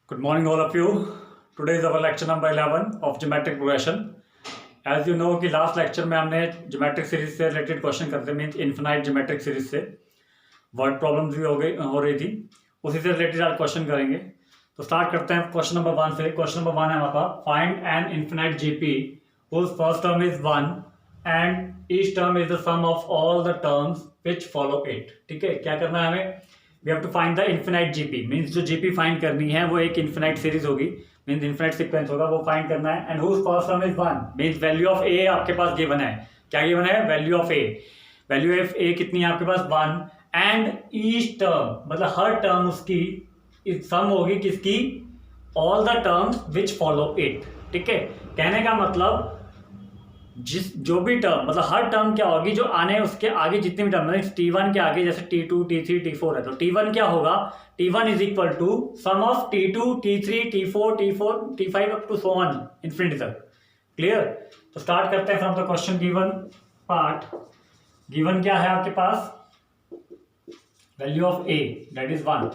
Good morning, all of you. Today is our lecture number 11 of geometric progression. As you know कि last lecture में हमने geometric series से related question करते means infinite geometric series से word problems भी हो रही थी, उसी से रिलेटेड आज क्वेश्चन करेंगे। तो स्टार्ट करते हैं क्वेश्चन नंबर 1 से। क्वेश्चन नंबर 1 है हमारा find an infinite GP whose first term is 1 and each term is the sum of all the terms which follow it। ठीक है, क्या करना है हमें? We have to find the infinite GP means जो GP find करनी है वो एक इन्फिनाइट सीरीज होगी, मीन्स इन्फिनाइट सीक्वेंस होगा, वो फाइंड करना है। And whose first term is 1 means value of a आपके पास गिवन है। क्या गिवन है? Value of a. Value of a कितनी है आपके पास? 1 एंड ईच टर्म मतलब हर टर्म उसकी सम होगी किसकी? All the terms which follow it. ठीक है, कहने का मतलब जो भी टर्म मतलब हर टर्म क्या होगी जो आने उसके आगे जितने भी टर्म मतलब T1 के आगे जैसे T2 T3 T4 है तो T1 क्या होगा? T1 is equal to sum of T2 T3 T4 T5 up to so on infinity तक। क्लियर? तो स्टार्ट करते हैं from the question given part. Given क्या है आपके पास? Value of a that is 1।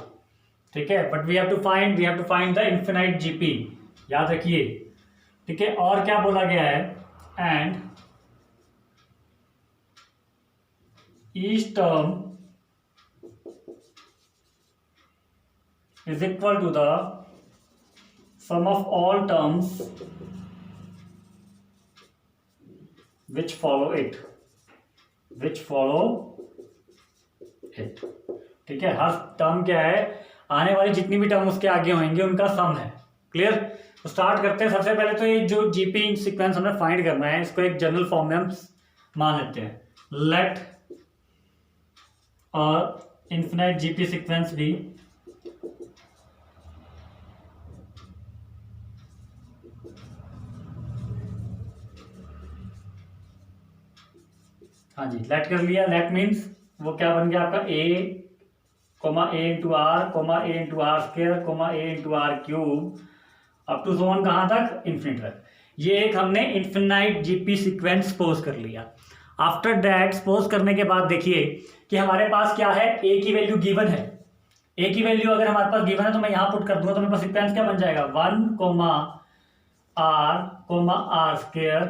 ठीक है, but we have to find the infinite GP, याद रखिए। ठीक है, और क्या बोला गया है? And each term is equal to the sum of all terms which follow it। ठीक है, हर टर्म क्या है? आने वाली जितनी भी टर्म उसके आगे होंगे उनका सम है। क्लियर? तो स्टार्ट करते हैं। सबसे पहले तो ये जो जीपी सीक्वेंस हमें फाइंड करना है इसको एक जनरल फॉर्म में हम मान लेते हैं। लेट और इन्फिनाइट जीपी सीक्वेंस भी हाँ जी, लेट कर लिया। लेट मीन्स वो क्या बन गया आपका? A into r square a into r cube up to so on कहाँ तक? इन्फिनिट तक। ये एक हमने इन्फिनाइट जीपी सीक्वेंस सपोज कर लिया। आफ्टर दैट सपोज करने के बाद देखिए कि हमारे पास क्या है? ए की वैल्यू गिवन है। ए की वैल्यू अगर हमारे पास गिवन है तो मैं यहां पुट कर दूंगा तो मेरे पास सीक्वेंस क्या बन जाएगा? 1 r square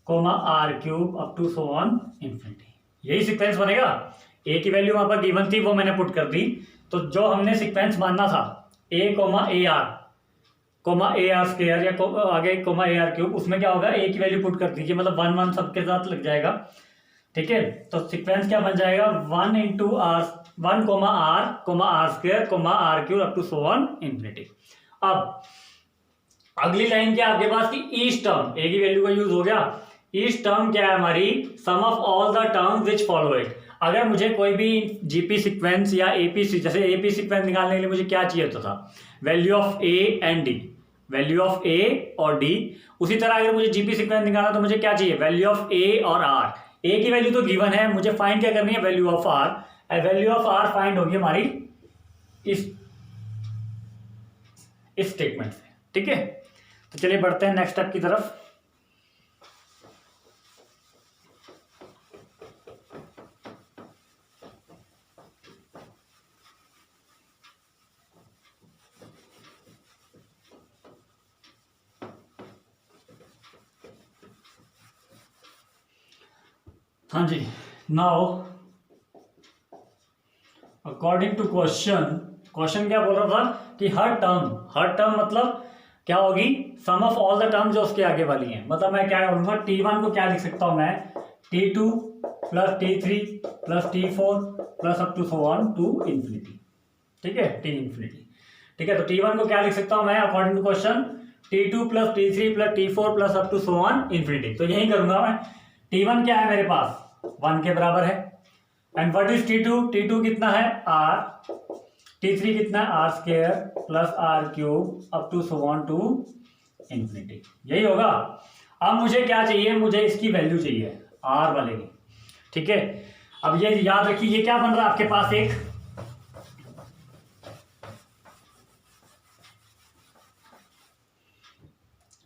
r cube up to so on infinity. यही सीक्वेंस बनेगा। ए की वैल्यू वहां पर गिवन थी वो मैंने पुट कर दी। तो जो हमने सीक्वेंस मानना था ए आर स्क्वायर या आगे ए आर क्यूब, उसमें क्या होगा? ए की वैल्यू पुट कर दीजिए, मतलब 1 सबके साथ लग जाएगा। ठीक है, तो सीक्वेंस क्या बन जाएगा? 1 into r square r cube up to so on infinity. अब अगली लाइन क्या आपके पास की? Each term. ए की वैल्यू का यूज हो गया। ईच टर्म क्या है हमारी? Sum of all the terms which follow it. अगर मुझे कोई भी जीपी सीक्वेंस या एपीसी, जैसे एपी सीक्वेंस निकालने के लिए मुझे क्या चाहिए होता था? Value of a and d, value of a और डी। उसी तरह अगर मुझे जीपी सीक्वेंस निकालना तो मुझे क्या चाहिए? वैल्यू ऑफ ए और आर। ए की वैल्यू तो गिवन है, मुझे फाइंड क्या करनी है? Value of r. Value of r find होगी हमारी इस स्टेटमेंट से। ठीक है, तो चलिए बढ़ते हैं नेक्स्ट स्टेप की तरफ। हाँ जी, नाउ अकॉर्डिंग टू क्वेश्चन क्या बोल रहा था कि हर टर्म मतलब क्या होगी? सम ऑफ ऑल द टर्म जो उसके आगे वाली हैं। मतलब मैं क्या बोलूंगा? T1 को क्या लिख सकता हूं मैं? T2 plus T3 plus T4 plus up to so on to infinity. ठीक है, टी इन्फिनिटी। ठीक है, तो T1 को क्या लिख सकता हूं मैं according to question? T2 plus T3 plus T4 plus up to so on infinity. तो यही करूंगा मैं। T1 क्या है मेरे पास? 1 के बराबर है। And what is T2? T2 कितना है? R। T3 कितना है? R square plus r cube up to so on to infinity. यही होगा। अब मुझे क्या चाहिए? मुझे इसकी वैल्यू चाहिए R वाले की। ठीक है, अब ये याद रखिए ये क्या बन रहा है आपके पास? एक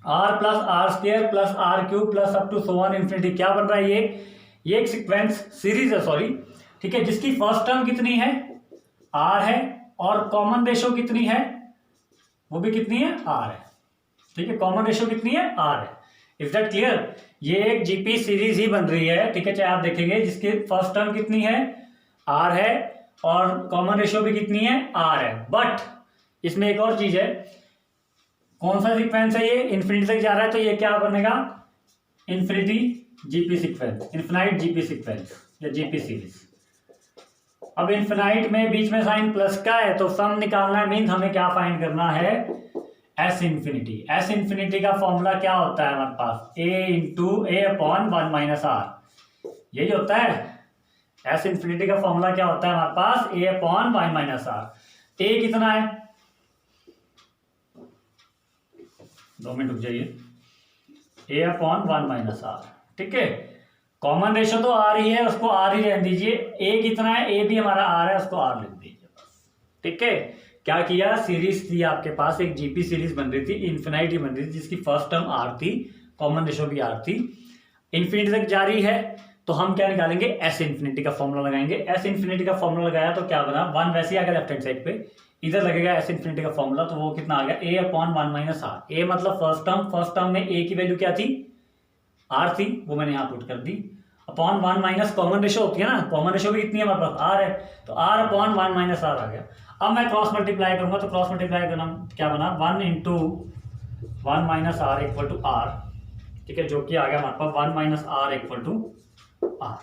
r plus r square plus r cube plus up to so on infinity. क्या बन रहा है? ये एक सीक्वेंस सीरीज है, सॉरी। ठीक है, जिसकी फर्स्ट टर्म कितनी है? आर है और कॉमन रेशो कितनी है? वो भी कितनी है, आर है। ठीक है, कॉमन रेशियो कितनी है, आर है। Is that clear? ये एक जीपी सीरीज ही बन रही है, ठीक है, चाहे आप देखेंगे जिसकी फर्स्ट टर्म कितनी है, आर है, और कॉमन रेशियो भी कितनी है, आर है। बट इसमें एक और चीज है, कौन सा सीक्वेंस है ये, इन्फिनिटी तक जा रहा है, तो ये क्या बनेगा, infinity GP sequence, infinite GP sequence या जीपी सीरीज। अब इन्फिनाइट में बीच में साइन प्लस का है, तो सम निकालना है, मीन्स हमें क्या फाइंड करना है, एस इन्फिनिटी। एस इन्फिनिटी का फॉर्मूला क्या होता है हमारे पास, ए अपॉन 1 माइनस आर, यही होता है। एस इन्फिनिटी का फॉर्मूला क्या होता है हमारे पास, ए अपॉन 1 माइनस आर। ए कितना है, 2 मिनट रुक जाइए, ए अपॉन 1 माइनस आर। ठीक है, कॉमन रेशियो तो आर ही है, उसको आर ही रहने दीजिए। ए कितना है, ए भी हमारा आर है, उसको आर लिख दीजिए बस। ठीक है, क्या किया, सीरीज थी आपके पास, एक जीपी सीरीज बन रही थी, इन्फिनाइट ही बन रही थी, जिसकी फर्स्ट टर्म आर थी, कॉमन रेशियो भी आर थी, इन्फिनिटी तक जा रही है, तो हम क्या निकालेंगे, एस इन्फिनिटी का फॉर्मूला लगाएंगे। एस इन्फिनिटी का फॉर्मूला लगाया तो क्या बना, 1 वैसे ही आ गया लेफ्ट हैंड साइड पे, इधर लगेगा एस इन्फिनिटी का फॉर्मूला, तो वो कितना आ गया, ए अपॉन 1 माइनस आर। ए मतलब फर्स्ट टर्म में ए की वैल्यू क्या थी, आर थी, वो मैंने यहाँ पुट कर दी, अपॉन 1 माइनस कॉमन रेशियो होती है ना, कॉमन रेशियो भी कितनी है हमारे पास, आर है, तो आर अपॉन 1 माइनस आर आ गया। अब मैं क्रॉस मल्टीप्लाई करूंगा, तो क्रॉस मल्टीप्लाई करना क्या बना, 1 into 1 minus r equal to r. ठीक है, जो कि आ गया हमारे पास 1 minus r equal to r,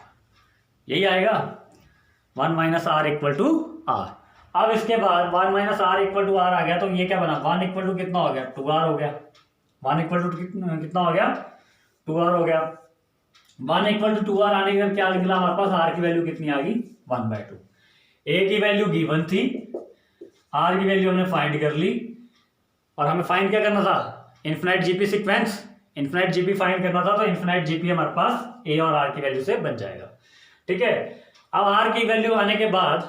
यही आएगा, 1 minus r equal to r. अब इसके बाद 1 minus r equal to r आ गया, तो ये क्या बना, 1 इक्वल टू कितना हो गया, 2r हो गया। 1 इक्वल टू कितना हो गया, 2r हो गया। 1 इक्वल टू 2r आने के बाद क्या निकला हमारे पास, आर की वैल्यू कितनी आ गई, 1/2। ए की वैल्यू गिवन थी, आर की वैल्यू हमने फाइंड कर ली, और हमें फाइंड क्या करना था, infinite GP sequence, infinite GP find करना था, तो इन्फिनाइट जीपी हमारे पास ए और आर की वैल्यू से बन जाएगा। ठीक है, अब आर की वैल्यू आने के बाद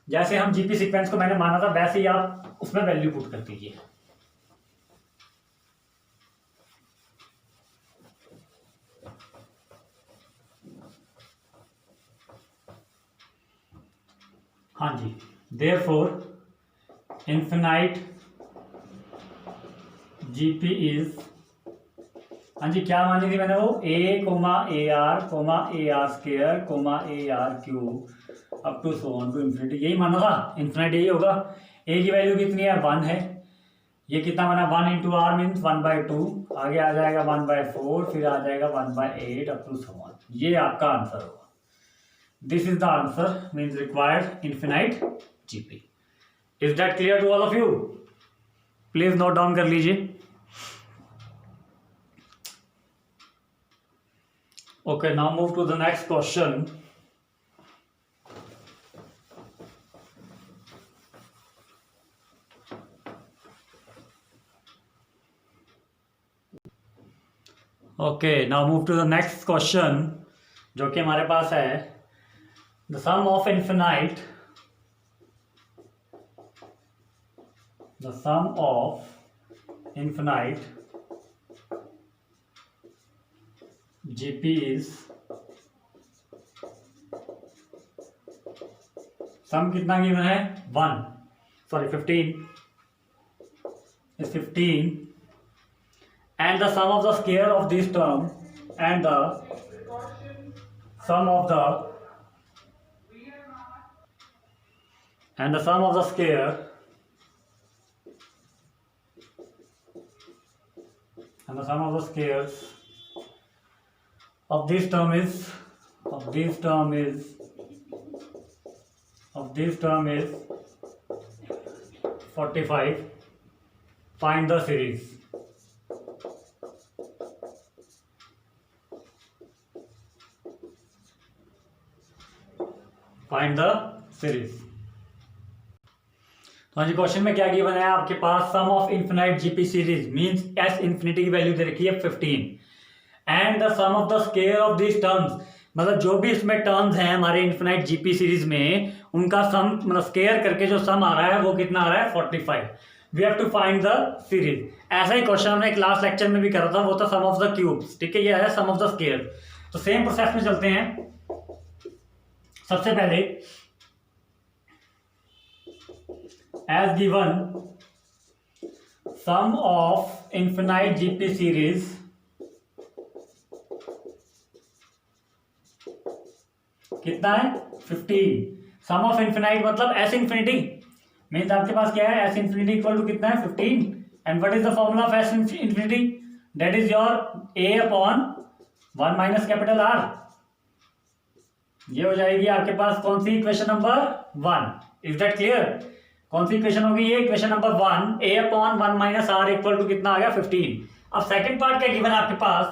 जैसे हम जीपी सीक्वेंस को मैंने माना था, वैसे ही आप उसमें वैल्यू पुट कर दीजिए। हाँ जी, देयरफॉर इन्फिनाइट जीपी इज, हाँ जी क्या मानी थी मैंने, वो a r square a r cube up to so on to infinity, यही माना था, इन्फिनाइट यही होगा। ए की वैल्यू कितनी है, 1 है, ये कितना बना, 1 इंटू आर मीन्स 1/2, आगे आ जाएगा 1/4, फिर आ जाएगा 1/8 अप टू सो ऑन, ये आपका आंसर होगा। This is the answer, means required infinite GP. Is that clear to all of you? Please note down कर लीजिए। Okay, now move to the next question. Okay, now move to the next question, जो कि हमारे पास है, the sum of infinite GP is, सम कितना given है, 15 is 15, and the sum of the square of this term and the sum of the square and the sum of the squares of this term is 45. Find the series. Find the series. तो हाँ जी, question में क्या given है आपके पास, sum of infinite GP series means S infinity की value दे रखी है 15, and the sum of the square of this terms, मतलब जो भी इसमें टर्म्स हैं हमारे इन्फिनाइट जीपी सीरीज में, उनका सम मतलब स्क्वायर करके जो सम आ रहा है वो कितना आ रहा है, 45। We have to find the series. ऐसा ही क्वेश्चन हमने एक लास्ट लेक्चर में भी करा था, वो था सम ऑफ द क्यूब्स। ठीक है, ये है सम ऑफ द स्क्वायर। तो सेम प्रोसेस में चलते हैं। सबसे पहले as given sum of infinite GP series कितना है 15। सम ऑफ इनफिनाइट मतलब एस इन्फिनिटी मीन्स आपके पास क्या है एस इन्फिनिटी इक्वल टू कितना है 15। And what is the formula of S infinity that is your a upon 1 minus capital R. ये हो जाएगी आपके पास कौन सी equation number 1। Is that clear? कौन सी इक्वेशन होगी ये? Equation number 1 a upon 1 minus r equal to कितना आ गया 15। अब सेकंड पार्ट क्या गिवन है आपके पास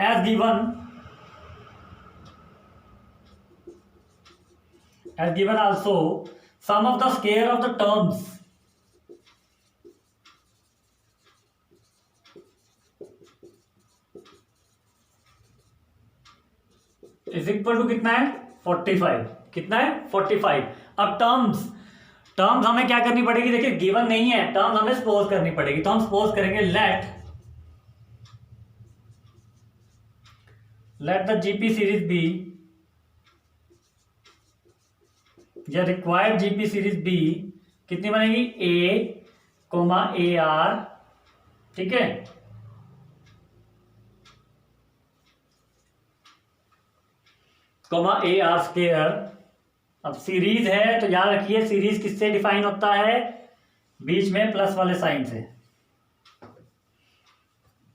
as given also sum of the square of the terms is equal to कितना है 45। कितना है 45। अब टर्म्स हमें क्या करनी पड़ेगी? देखिए गिवन नहीं है, टर्म्स हमें सपोज करनी पड़ेगी। तो हम सपोज करेंगे let the GP series be या रिक्वायर्ड जीपी सीरीज बी कितनी बनेगी ए कोमा ए आर, ठीक है, कोमा ए आर स्क्वायर। अब सीरीज है तो याद रखिए सीरीज किससे डिफाइन होता है? बीच में प्लस वाले साइन से,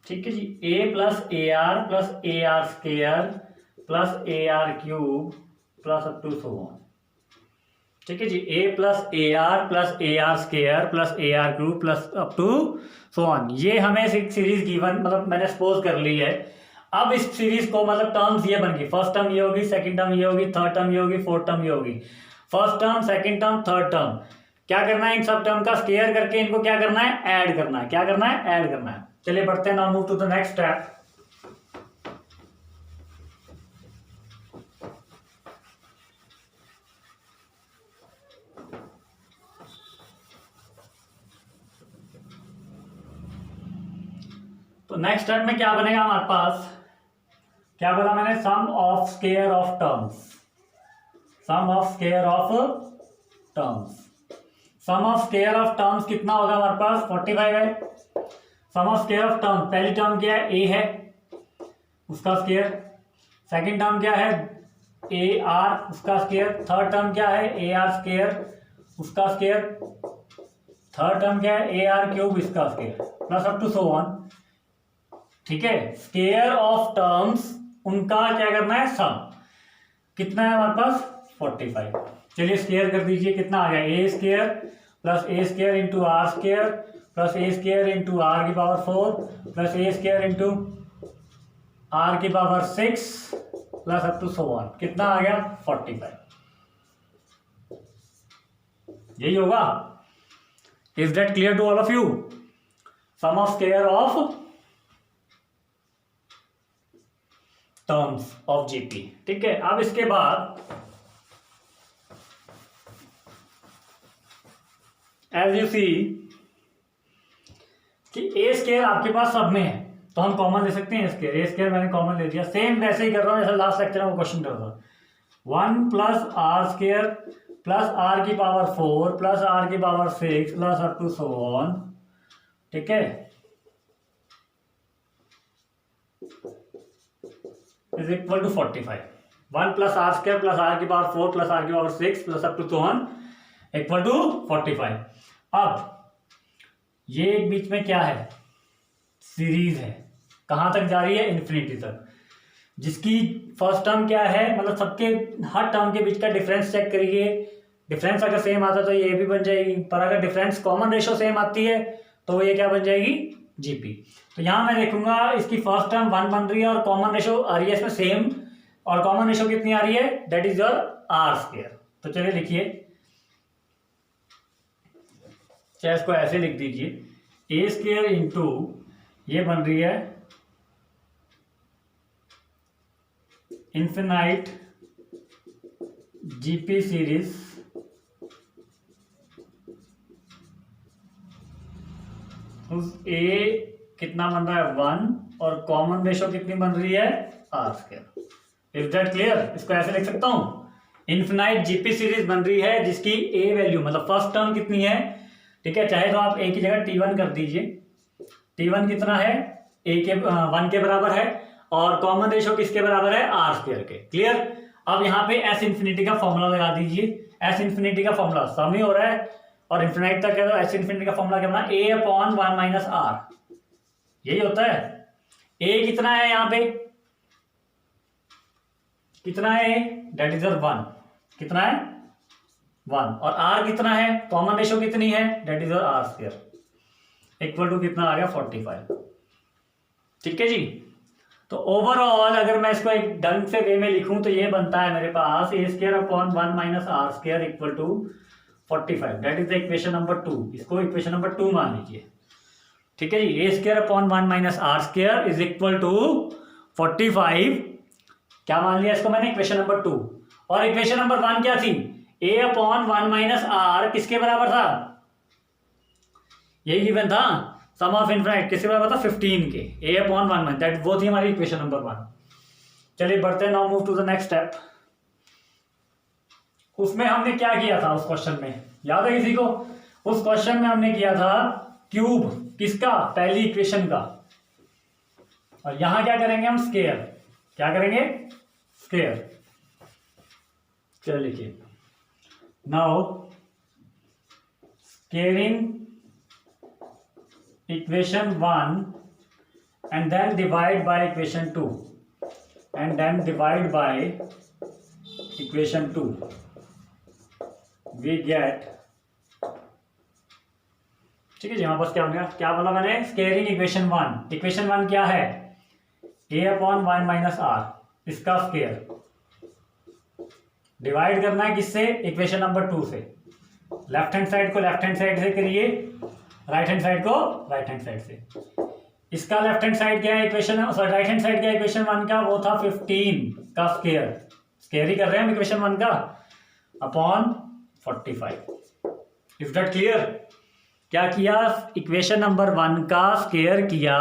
ठीक है जी। A plus a r square plus a r cube plus up to so on, ठीक है जी। A plus a r square plus a r cube plus up to so on. ये हमें सीरीज गिवन मतलब मैंने सपोज कर ली है। अब इस सीरीज को मतलब टर्म्स ये बन गई, फर्स्ट टर्म ये होगी, सेकंड टर्म ये होगी, थर्ड टर्म ये होगी, फोर्थ टर्म ये होगी। First term, second term, third term, क्या करना है? इन सब टर्म का स्क्वायर करके इनको क्या करना है? ऐड करना है। क्या करना है? ऐड करना है। चलिए बढ़ते हैं, now move to the next step. तो नेक्स्ट स्टेप में क्या बनेगा हमारे पास? क्या बोला मैंने? Sum of square of terms. Sum of square of terms. Sum of square of terms कितना होगा हमारे पास? 45 है। Sum of square of term, पहली टर्म क्या है? ए है, उसका स्क्वायर। सेकंड टर्म क्या है? ए आर, उसका स्क्वायर। थर्ड टर्म क्या है? ए आर स्क्वायर, उसका स्क्वायर। थर्ड टर्म क्या है? ए आर क्यूब, इसका square, plus up to so on, ठीक है। स्क्वायर ऑफ टर्म्स उनका क्या करना है? सम। कितना है हमारे पास? 45। चलिए स्क्वायर कर दीजिए, कितना आ गया? A square plus a square into r square plus a square into r की power 4 plus a square into r की power 6 plus up to so on. कितना आ गया? 45। यही होगा। Is that clear to all of you? Sum of square of terms of GP, ठीक है। अब इसके बाद एज यू सी कि ए स्क्वायर आपके पास सब में है तो हम कॉमन ले सकते हैं स्क्वायर। ए स्क्वायर मैंने कॉमन ले लिया, सेम वैसे ही कर रहा हूं जैसे लास्ट लेक्चर में क्वेश्चन कर रहा था। 1 plus r square plus r की पावर 4 प्लस आर की power 6 plus up to so on, ठीक है, is equal to 45। 1 plus r square plus r की पावर 4 प्लस आर की power 6 plus up to so on equal to 45। अब ये एक बीच में क्या है? सीरीज है। कहां तक जा रही है? इन्फिनिटी तक। जिसकी फर्स्ट टर्म क्या है, मतलब सबके हर टर्म के बीच का डिफरेंस चेक करिए। डिफरेंस अगर सेम आता तो ये भी बन जाएगी, पर अगर डिफरेंस कॉमन रेशो सेम आती है तो ये क्या बन जाएगी? जीपी। तो यहां मैं देखूंगा इसकी फर्स्ट टर्म 1 बन रही है और कॉमन रेशो आ रही है इसमें सेम, और कॉमन रेशो कितनी आ रही है? That is your r square. तो चलिए लिखिए, चाहे इसको ऐसे लिख दीजिए, ए स्क्वायर इंटू ये बन रही है इन्फिनाइट जीपी सीरीज ए कितना बन रहा है? 1 और कॉमन रेशो कितनी बन रही है? R square. Is that clear? इसको ऐसे लिख सकता हूं, इन्फिनाइट जीपी सीरीज बन रही है जिसकी ए वैल्यू मतलब फर्स्ट टर्म कितनी है? ठीक है, चाहे तो आप a की जगह t1 कर दीजिए। t1 कितना है, a के 1 के बराबर है, और कॉमन रेशियो किसके बराबर है, आर स्क्वायर के। क्लियर। अब यहाँ पे एस इन्फिनिटी का फॉर्मूला लगा दीजिए। एस इन्फिनिटी का फॉर्मूला सम ही हो रहा है और इन्फिनिटी तक है, तो एस इन्फिनिटी का फॉर्मूला क्या बना, a अपॉन 1 माइनस आर, यही होता है। a कितना है यहाँ पे, कितना है, डेट इज 1, कितना है 1, और r कितना है, कॉमन रेशियो कितनी है, that is r square, equal to कितना आ गया 45। ठीक है जी। तो ओवरऑल अगर मैं इसको एक ढंग से वे में लिखूं तो ये बनता है मेरे पास a square upon 1 minus r square equal to 45, that is the equation number 2। इसको इक्वेशन नंबर 2 मान लीजिए। ठीक है जी, a square upon 1 minus r square is equal to 45, क्या मान लिया इसको मैंने, इक्वेशन नंबर 2। और इक्वेशन नंबर 1 क्या थी, a अपॉन 1 माइनस आर किसके बराबर था, यही गिवन था, सम ऑफ इनफिनिट किसके बराबर था, 15 के, a अपॉन 1 माइनस, दैट वो थी हमारी इक्वेशन नंबर 1। चलिए बढ़ते हैं, now move to the next step. उसमें हमने क्या किया था, उस क्वेश्चन में याद है किसी को, उस क्वेश्चन में हमने किया था क्यूब किसका, पहली इक्वेशन का, और यहां क्या करेंगे हम, स्क्वायर, क्या करेंगे, स्क्वायर। चलिए लिखिए, now squaring equation 1 and then divide by equation 2 and then divide by equation 2 we get, ठीक है जी। हमारे पास क्या होगा, क्या बोला मैंने, स्क्वेयरिंग इक्वेशन 1, इक्वेशन 1 क्या है, a अपॉन 1 माइनस आर, इसका स्क्वायर डिवाइड करना है किससे, इक्वेशन नंबर 2 से। लेफ्ट हैंड साइड को लेफ्ट हैंड साइड से करिए, राइट हैंड साइड को राइट हैंड साइड से। इसका लेफ्ट हैंड साइड क्या है equation, sorry right hand side क्या है इक्वेशन 1 का, वो था 15 का स्क्वायर, स्क्वायर ही कर रहे हैं हम इक्वेशन 1 का, अपॉन 45। Is that clear. क्या किया, इक्वेशन नंबर 1 का स्क्वायर किया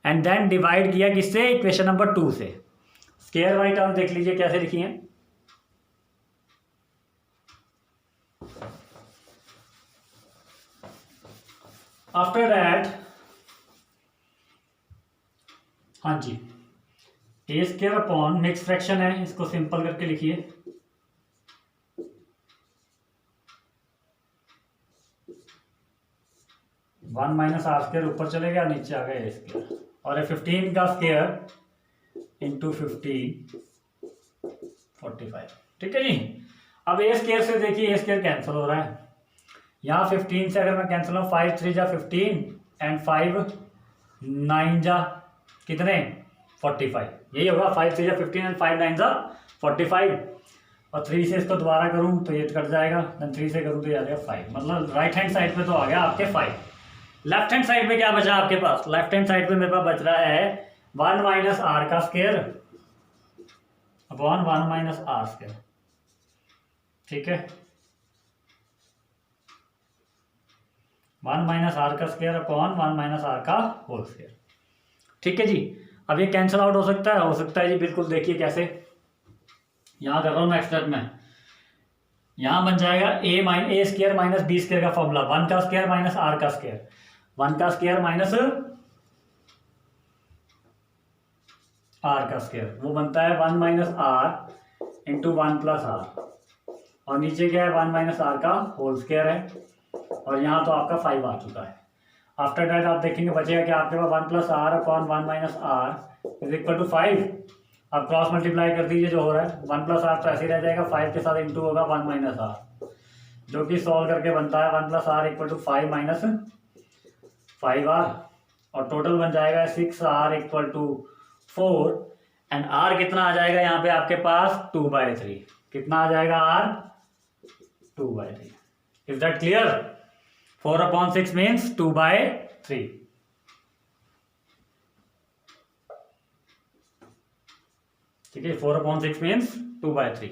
एंड देन डिवाइड किया किससे, इक्वेशन नंबर 2 से। स्क्वायर वाली टर्म देख लीजिए कैसे लिखी है, आफ्टर दैट, हाँ जी, ए स्क्वायर अपॉन मिक्स फ्रैक्शन है, इसको सिंपल करके लिखिए, वन माइनस आर स्क्वायर ऊपर चलेगा, नीचे आ गया ए स्क्वायर, और ये 15 का स्क्वायर इंटू 15 45। ठीक है जी। अब ए स्क्वायर से देखिए, ए स्क्वायर कैंसिल हो रहा है, यहाँ 15 से अगर मैं कैंसिल हूँ, 5 3 जा 15 एंड 5 9 जा कितने, 45, यही होगा, 5 3 जा 15 एंड 5 9 जा 45, और 3 से इसको दोबारा करूँ तो ये कट जाएगा, देन 3 से करूँ तो ये आ जाएगा 5, मतलब राइट हैंड साइड पे तो आ गया आपके 5। लेफ्ट हैंड साइड पे क्या बचा आपके पास, लेफ्ट हैंड साइड पे मेरे पास बच रहा है 1 माइनस आर का square upon 1 minus r square. ठीक है, 1 माइनस आर का स्क्वायर अपॉन 1 माइनस आर का होल स्क्वायर। ठीक है जी। अब ये कैंसिल आउट हो सकता है जी, बिल्कुल देखिए कैसे, यहां कर रहा हूं नेक्स्ट स्टेप में, यहां बन जाएगा a square minus b square का फॉर्मूला, 1 का स्क्वायर माइनस आर का स्क्वायर, 1 का स्क्वायर माइनस आर का स्क्वायर, वो बनता है 1 minus r into 1 plus r, और नीचे क्या है 1 माइनस आर का होल स्क्वायर है, और यहाँ तो आपका 5 आ चुका है। आफ्टर दैट आप देखेंगे बचेगा क्या आपके पास, 1 plus r upon 1 minus r is equal to 5। आप क्रॉस मल्टीप्लाई कर दीजिए जो हो रहा है, 1 प्लस आर तो ऐसे ही रह जाएगा, 5 के साथ इंटू होगा 1 माइनस आर, जो कि सॉल्व करके बनता है 1 plus r equal to 5 minus 5r, और टोटल बन जाएगा 6r equal to 4, and r कितना आ जाएगा यहाँ पे आपके पास 2/3, कितना आ जाएगा r 2/3। Is that clear. 4/6 means 2/3। ठीक है, 4/6 मीन्स 2/3।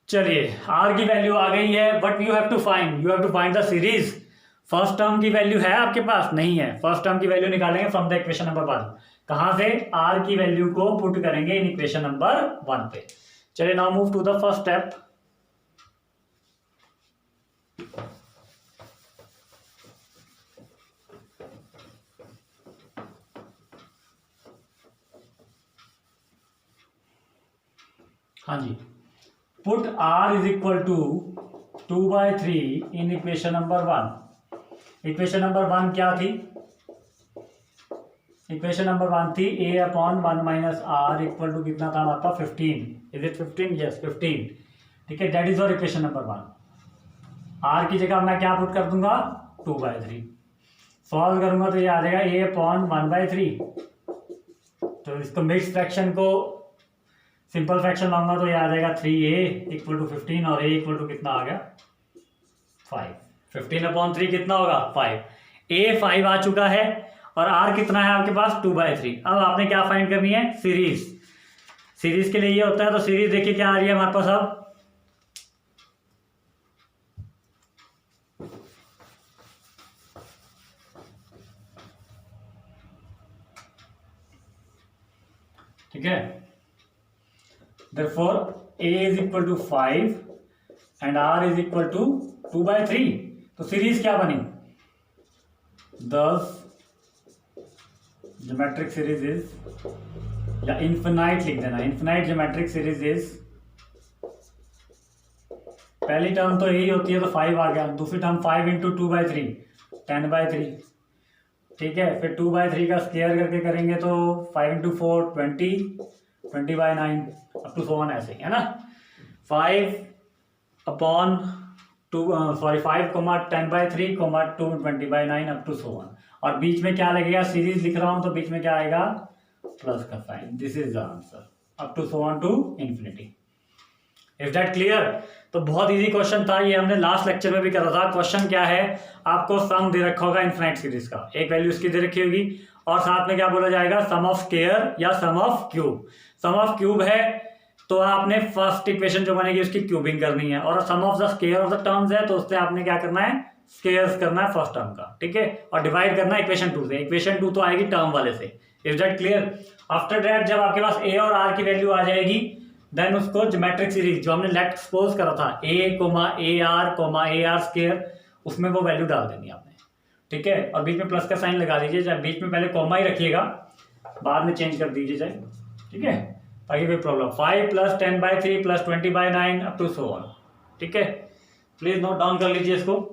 चलिए r की वैल्यू आ गई है, but you have to find the series. First term की वैल्यू है आपके पास, नहीं है, फर्स्ट टर्म की वैल्यू निकालेंगे फ्रॉम द इक्वेशन नंबर 1। कहां से, r की वैल्यू को पुट करेंगे इन इक्वेशन नंबर 1 पे। चलिए now move to the first step. हाँ जी, put r is equal to 2/3 in equation number 1। Equation number 1 क्या थी? इक्वेशन नंबर 1 थी a/1 - r इक्वल टू कितना था हमारे पास 15। Is it 15? यस 15। ठीक है, दैट इज और इक्वेशन नंबर 1। r की जगह मैं क्या पुट कर दूंगा? 2/3। सॉल्व करूंगा तो ये आ जाएगा a/1/3। तो इसको मिक्स फ्रैक्शन को सिंपल फ्रैक्शन लाऊंगा तो ये आ जाएगा 3a इक्वल टू 15 और a इक्वल टू कितना आ गया? 5। 15/3 कितना होगा? 5। a 5 आ चुका है और r कितना है आपके पास? 2/3। अब आपने क्या फाइंड करनी है? सीरीज। सीरीज के लिए ये होता है, तो सीरीज देखिए क्या आ रही है हमारे पास अब? ठीक है, therefore a is equal to 5 and r is equal to 2/3। तो सीरीज क्या बनी? thus ज्योमेट्रिक सीरीज इज, या इन्फिनाइट लिख देना, इन्फिनाइट ज्योमेट्रिक सीरीज इज, पहली टर्म तो यही होती है तो 5 आ गया, दूसरी टर्म 5 इंटू 2/3 10/3। ठीक है, फिर 2/3 का स्क्वायर करके करेंगे तो 5 इंटू 4 20 20/9 अप टू 1 ऐसे है ना। 5/10/3 2 20/9 अप टू 1। और बीच में क्या लगेगा? सीरीज लिख रहा हूं तो बीच में क्या आएगा? प्लस का sign. This is the answer up to 1 to infinity. Is that clear? तो बहुत इजी क्वेश्चन था ये, हमने लास्ट लेक्चर में भी करा था। क्वेश्चन क्या है? आपको सम दे रखा होगा इनफिनाइट सीरीज का, एक वैल्यू इसकी दे रखी होगी और साथ में क्या बोला जाएगा? सम ऑफ स्क्वायर या sum of cube. Sum of cube है तो आपने फर्स्ट इक्वेशन जो बनेगी उसकी क्यूबिंग करनी है, और sum of the square of the terms है तो उससे आपने क्या करना है? स्क्वायर्स करना है फर्स्ट टर्म का। ठीक है, और डिवाइड करना है इक्वेशन 2 से। इक्वेशन 2 तो आएगी टर्म वाले से। Is that clear? After that जब आपके पास a और r की वैल्यू आ जाएगी देन उसको ज्योमेट्रिक सीरीज जो हमने लेफ्ट सपोज करा था a,ar स्क्वायर, उसमें वो वैल्यू डाल देनी है आपने। ठीक है, और बीच में प्लस का साइन लगा दीजिए, चाहे बीच में पहले कॉमा ही रखिएगा, बाद में चेंज कर दीजिए चाहे। ठीक है, ताकि कोई प्रॉब्लम। 5 + 10/3 + 20/9 up to 1। ठीक है, प्लीज नोट डाउन कर लीजिए इसको।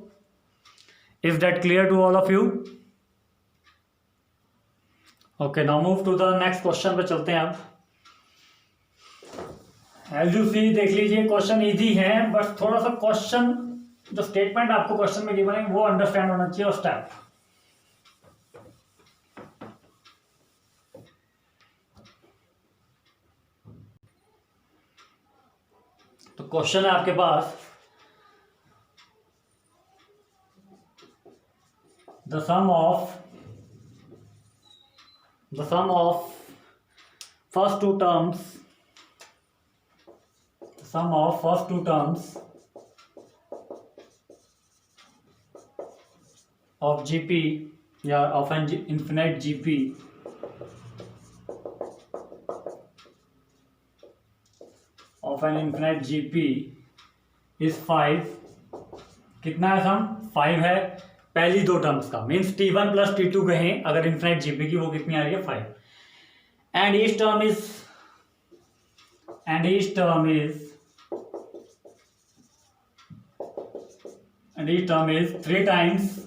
Is that clear to all of you? Okay, now move to the next question पे चलते हैं। अब एज यू सी देख लीजिए, क्वेश्चन इजी है बट थोड़ा सा क्वेश्चन जो स्टेटमेंट आपको क्वेश्चन में गिवन है वो अंडरस्टैंड होना चाहिए और स्टेप। तो क्वेश्चन है आपके पास, the sum of first two terms of GP या of an infinite GP is 5। कितना है सम? 5 है पहली दो टर्म्स का, मीन्स T1 + T2 कहें अगर इन्फिनाइट जीपी की, वो कितनी आ रही है? 5। And each term is 3 times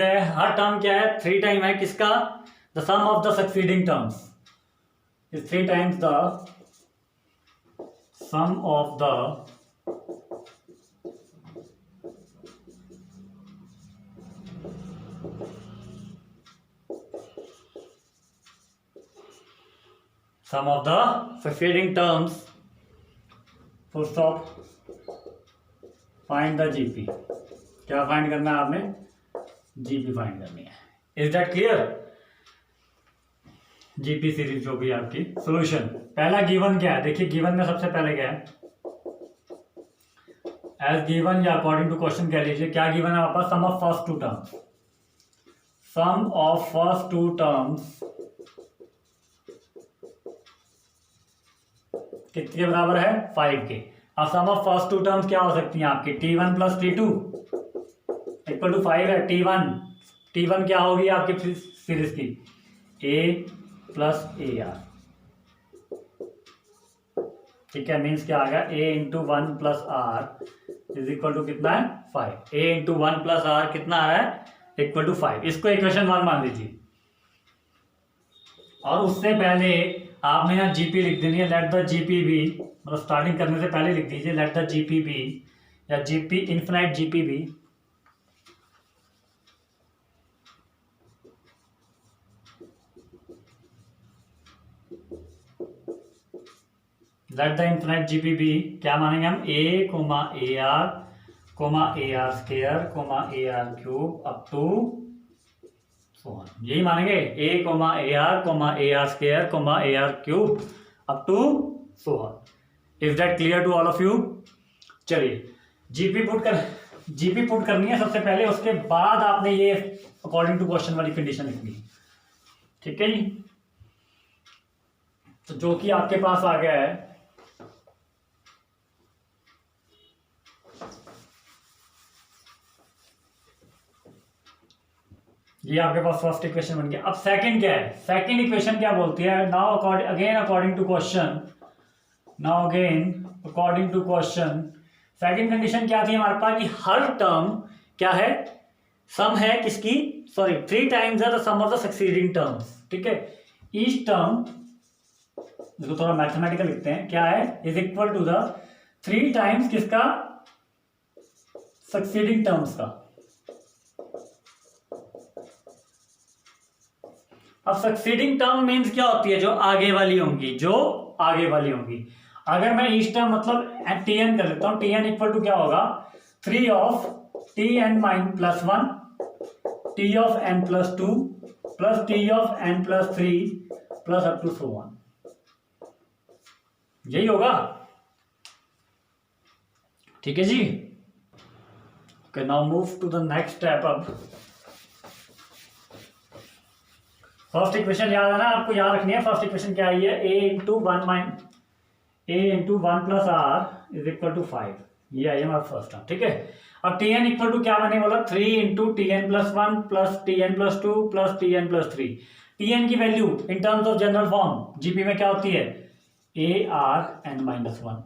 है। हर टर्म क्या है? 3 टाइम है किसका? The sum of the succeeding terms is 3 times the sum of the succeeding terms. Full stop. Find the GP. क्या फाइंड करना है आपने? जीपी फाइंड करनी है। Is that clear? GP series जो भी आपकी सॉल्यूशन। पहला गिवन क्या है? देखिए गिवन में सबसे पहले क्या है? एज गिवन या अकॉर्डिंग टू क्वेश्चन कह लीजिए, क्या गिवन है आपका? सम ऑफ फर्स्ट टू टर्म्स कितने बराबर है? 5 के। अब सम ऑफ फर्स्ट टू टर्म्स क्या हो सकती हैं आपकी? T1 + T2 इक्वल टू 5 है। T1 क्या होगी आपकी सीरीज की? A plus a r. ठीक है, मीन्स क्या आ गया, a into one plus r is equal to कितना है 5। A into one plus r कितना आ रहा है इक्वल टू 5। इसको इक्वेशन 1 मान लीजिए। और उससे पहले आपने यहाँ जीपी लिख देनी है, लेट द जीपी बी, मतलब स्टार्टिंग करने से पहले लिख दीजिए लेट द जीपी बी या GP infinite GP be let the infinite GP be. क्या मानेंगे हम, a comma a r square comma a r cube up to so on. यही मानेंगे, a comma a r square comma a r cube up to so on. Is that clear to all of you? चलिए GP put करनी है सबसे पहले, उसके बाद आपने ये अकॉर्डिंग टू क्वेश्चन वाली कंडीशन लिखनी है। ठीक है जी, तो जो कि आपके पास आ गया है, ये आपके पास फर्स्ट इक्वेशन बन गया। अब सेकंड क्या है, सेकंड इक्वेशन क्या बोलती है, now according to question second condition क्या थी हमारे पास, कि हर टर्म क्या है, सम है किसकी, सॉरी 3 टाइम्स है the sum of the succeeding terms. ठीक है, ईच टर्म, इसको थोड़ा मैथमेटिकल लिखते हैं, क्या है, is equal to the 3 times किसका, सक्सीडिंग टर्म्स का। अब सक्सीडिंग टर्म मीन्स क्या होती है, जो आगे वाली होंगी, अगर मैं इस टर्म मतलब टी एन कर लेता हूं, टी एन इक्वल टू क्या होगा, 3 of t n minus plus 1 t of n plus 2 plus t of n plus 3 plus up to so on. यही होगा। ठीक है जी, okay, now move to the next step. अब फर्स्ट इक्वेशन याद है ना, आपको याद रखनी है। फर्स्ट इक्वेशन क्या आई है, a into one plus r is equal to 5, ये आई है हमारा फर्स्ट टर्म। ठीक है, अब टी एन इक्वल टू क्या बने बोला, 3 into t n plus 1 plus t n plus 2 plus t n plus 3। T n की value in terms of general form GP में क्या होती है, ए आर एन माइनस 1।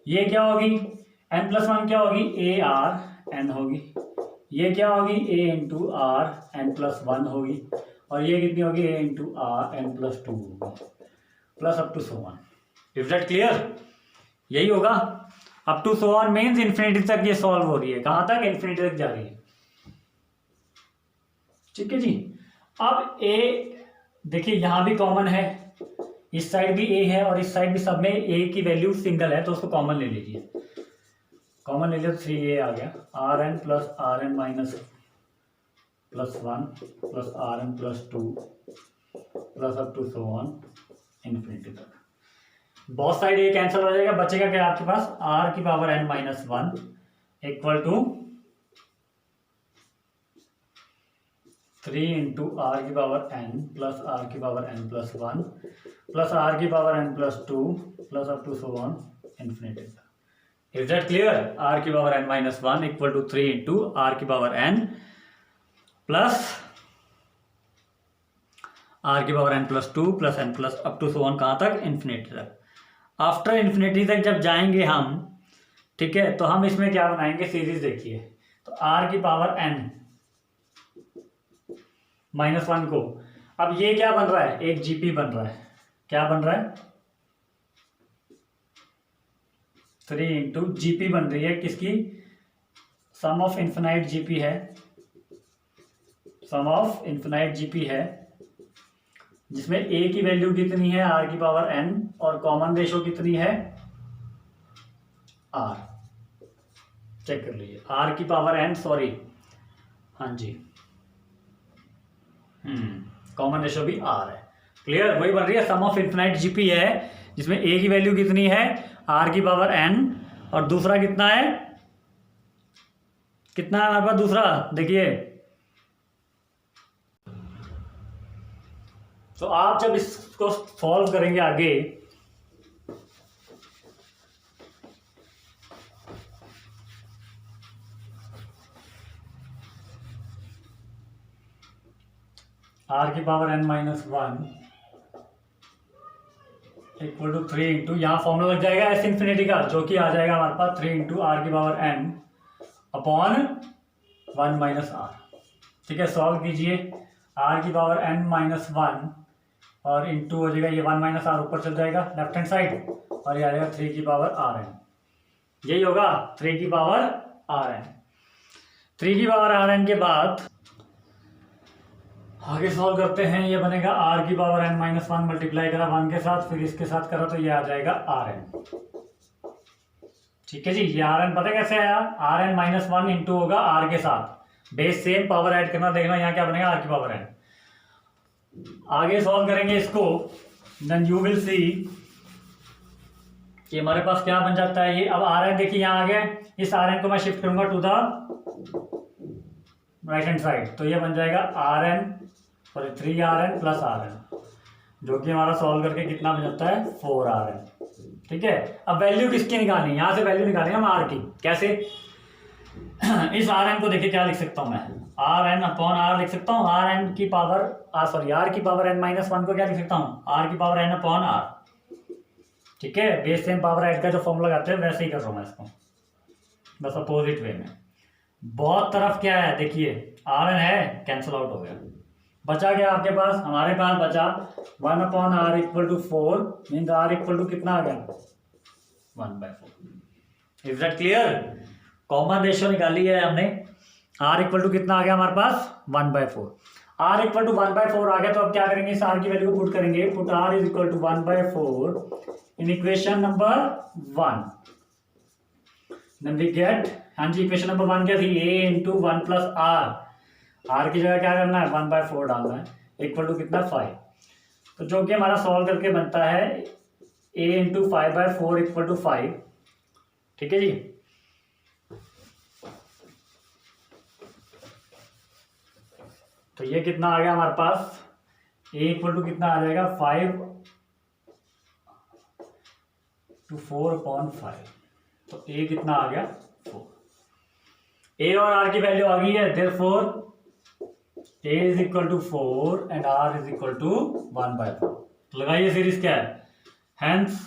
ये क्या होगी, एन प्लस 1 क्या होगी, ए आर एन होगी। ये क्या होगी, a into r n plus 1 होगी। और ये कितनी होगी, a into r n plus 2 होगी, plus up to so on. Is that clear? यही होगा। Up to so on means infinity तक ये सॉल्व हो रही है। कहां तक, इन्फिनिटी तक जा रही है। ठीक है जी, अब ए देखिए यहां भी कॉमन है, इस साइड भी ए है और इस साइड भी, सब में ए की वैल्यू सिंगल है, तो उसको कॉमन ले लीजिए। कॉमन ले लिया तो 3a आ गया, r n plus r n minus plus 1 plus r n plus 2 plus up to so on infinity तक। बहुत साइड ए कैंसिल हो जाएगा, बचेगा क्या आपके पास, आर की power n minus 1 equal to 3 into r की पावर एन प्लस आर की power n plus 1 plus r की power n plus 2 plus up to so on infinity तक। Is that clear? आर की power n minus 1 equal to 3 into r की power n plus r की power n plus 2 plus n plus up to so on, कहां तक, infinity तक। After infinity तक जब जाएंगे हम, ठीक है, तो हम इसमें क्या बनाएंगे, सीरीज देखिए। तो आर की पावर एन माइनस 1 को, अब ये क्या बन रहा है, एक जीपी बन रहा है। क्या बन रहा है, 3 इंटू जीपी बन रही है किसकी, सम ऑफ इन्फिनाइट जीपी है, सम ऑफ इन्फिनाइट जीपी है, जिसमें ए की वैल्यू कितनी है, आर की पावर एन, और कॉमन रेशो कितनी है, आर। चेक कर लीजिए, आर की पावर एन, सॉरी, हाँ जी, कॉमन रेशो भी आर है। क्लियर? वही बन रही है, सम ऑफ इन्फिनाइट जीपी है, जिसमें ए की वैल्यू कितनी है, आर की पावर एन, और दूसरा कितना है, हमारे पास दूसरा, देखिए। तो आप जब इसको सॉल्व करेंगे आगे, आर की power n minus 1 equal to 3 into, यहाँ फॉर्मूला लग जाएगा एस इन्फिनिटी का, जो कि आ जाएगा हमारे पास 3 इंटू आर की power n upon 1 minus r. ठीक है, सॉल्व कीजिए, आर की पावर एन माइनस 1 और इंटू हो जाएगा ये 1 माइनस आर ऊपर चल जाएगा लेफ्ट हैंड साइड, और ये आ जाएगा 3 की पावर आर एन। यही होगा 3 की पावर आर एन। 3 की पावर आर एन के बाद आगे सॉल्व करते हैं। ये बनेगा आर की पावर एन माइनस 1 मल्टीप्लाई करा 1 के साथ, फिर इसके साथ करा तो ये आ जाएगा आर एन। ठीक है जी, ये आर एन पता है कैसे आया, आर एन माइनस 1 इंटू होगा आर के साथ, बेस सेम पावर ऐड करना, देखना यहाँ क्या बनेगा आर की पावर एन। आगे सॉल्व करेंगे इसको, देन यू विल सी कि हमारे पास क्या बन जाता है। ये अब आर एन देखिए यहाँ आ गया, इस आर एन को मैं शिफ्ट करूंगा to the right hand side, तो ये बन जाएगा r n sorry 3 r n plus r n, जो कि हमारा सॉल्व करके कितना बन जाता है 4 आर एन। ठीक है, अब वैल्यू किसकी निकालनी है, यहाँ से वैल्यू निकालेंगे हम आर की। कैसे, इस आर एन को देखिए क्या लिख सकता हूँ मैं, आर एन अपॉन आर लिख सकता हूँ, आर एन की पावर आर की पावर एन माइनस 1 को क्या लिख सकता हूँ, आर की पावर एन अपॉन आर। ठीक है, बेस सेम पावर ऐड का जो फॉर्मूला लगाते हैं वैसे ही कर रहा हूँ मैं इसको, बस अपोजिट वे में। बहुत तरफ क्या है देखिए, आर एन है कैंसिल आउट हो गया, बचा क्या आपके पास, हमारे पास बचा 1 upon r equal to 4, means r equal to कितना आ गया 1/4। Is that clear, common ratio निकाली है हमने, आर इक्वल टू कितना आ गया हमारे पास 1/4। आर इक्वल टू 1/4 आ गया, तो अब क्या करेंगे, इस आर की वैल्यू को पुट करेंगे, put r is equal to 1/4 in equation number 1, then we get, हाँ जी इक्वेशन नंबर 1 क्या थी, a इंटू 1 प्लस आर की जगह क्या करना है 1/4 डालना है, इक्वल टू कितना 5, तो जो कि हमारा सॉल्व करके बनता है a इंटू 5/4 इक्वल टू 5। ठीक है जी, तो ये कितना आ गया हमारे पास, a इक्वल टू कितना आ जाएगा 5 to 4/5, तो a कितना आ गया 4। a और r की वैल्यू आ गई है, therefore a is equal to 4 and r is equal to 1/4। तो लगाइए सीरीज क्या है, hence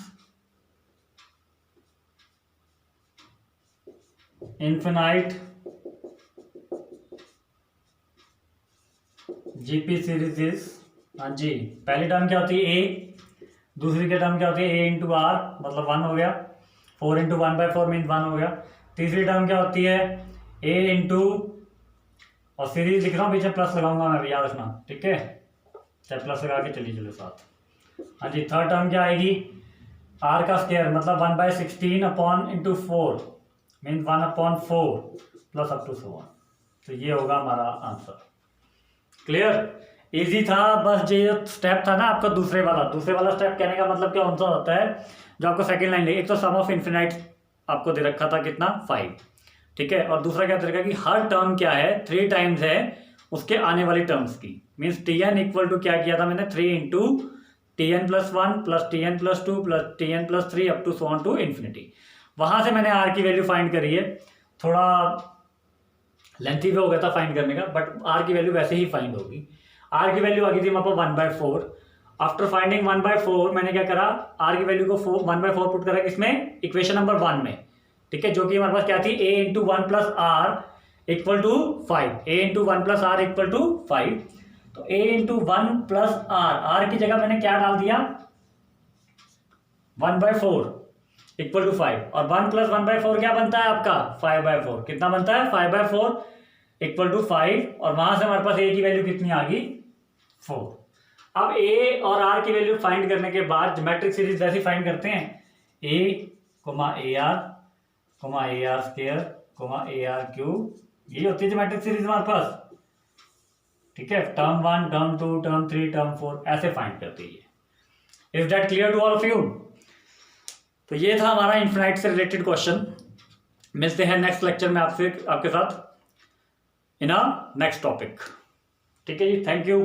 infinite GP series is, हाँ जी पहली टर्म क्या होती है a, दूसरी की टर्म क्या होती है a इंटू आर, मतलब 1 हो गया, 4 इंटू 1/4 मीन 1 हो गया। तीसरी टर्म क्या होती है a इंटू, और सीरीज लिख रहा हूँ पीछे प्लस लगाऊंगा मैं भी, याद रखना। ठीक है, चाहे प्लस लगा के चलिए चलो साथ। हाँ जी, थर्ड टर्म क्या आएगी, r का स्क्वायर, मतलब 1/16 upon into 4 mean 1/4 plus up to 1। तो ये होगा हमारा आंसर। क्लियर, इजी था, बस ये स्टेप था ना आपका दूसरे वाला स्टेप कहने का मतलब क्या कौन सा होता है, जो आपको सेकंड लाइन एक तो सम ऑफ इन्फिनाइट आपको दे रखा था कितना 5। ठीक है, और दूसरा क्या दे रखा कि हर टर्म क्या है 3 टाइम्स है उसके आने वाली टर्म्स की, मीन्स tn इक्वल टू क्या किया था मैंने 3 into tn+1 plus tn+2 plus tn+3 up to so on to infinity. वहां से मैंने r की वैल्यू फाइंड करी है, थोड़ा लेंथी वे हो गया था फाइंड करने का, बट r की वैल्यू वैसे ही फाइंड होगी। r की वैल्यू आ गई थी हमारे पास 1/4। आफ्टर फाइंडिंग 1/4 मैंने क्या करा, r की वैल्यू को 1/4 पुट करा किसमें, इक्वेशन नंबर 1 में। ठीक है, जो कि हमारे पास क्या थी a into 1 plus r equal to 5, a into 1 plus r equal to 5। तो a इंटू 1 प्लस आर की जगह मैंने क्या डाल दिया 1/4 इक्वल टू 5, और 1 प्लस 1/4 क्या बनता है आपका 5/4। कितना बनता है 5/4 इक्वल टू 5, और वहां से हमारे पास a की वैल्यू कितनी आ गई 4। अब a और r की वैल्यू फाइंड करने के बाद ज्योमेट्रिक सीरीज वैसे फाइंड करते हैं, a ar square ar cube, यही होती है ज्योमेट्रिक सीरीज हमारे पास। ठीक है, टर्म 1 टर्म 2 टर्म 3 टर्म 4 ऐसे फाइंड करती है। Is that clear to all of you. तो ये था हमारा इन्फिनाइट से रिलेटेड क्वेश्चन। मिलते हैं नेक्स्ट लेक्चर में आपके साथ इन अ नेक्स्ट टॉपिक। ठीक है जी, थैंक यू।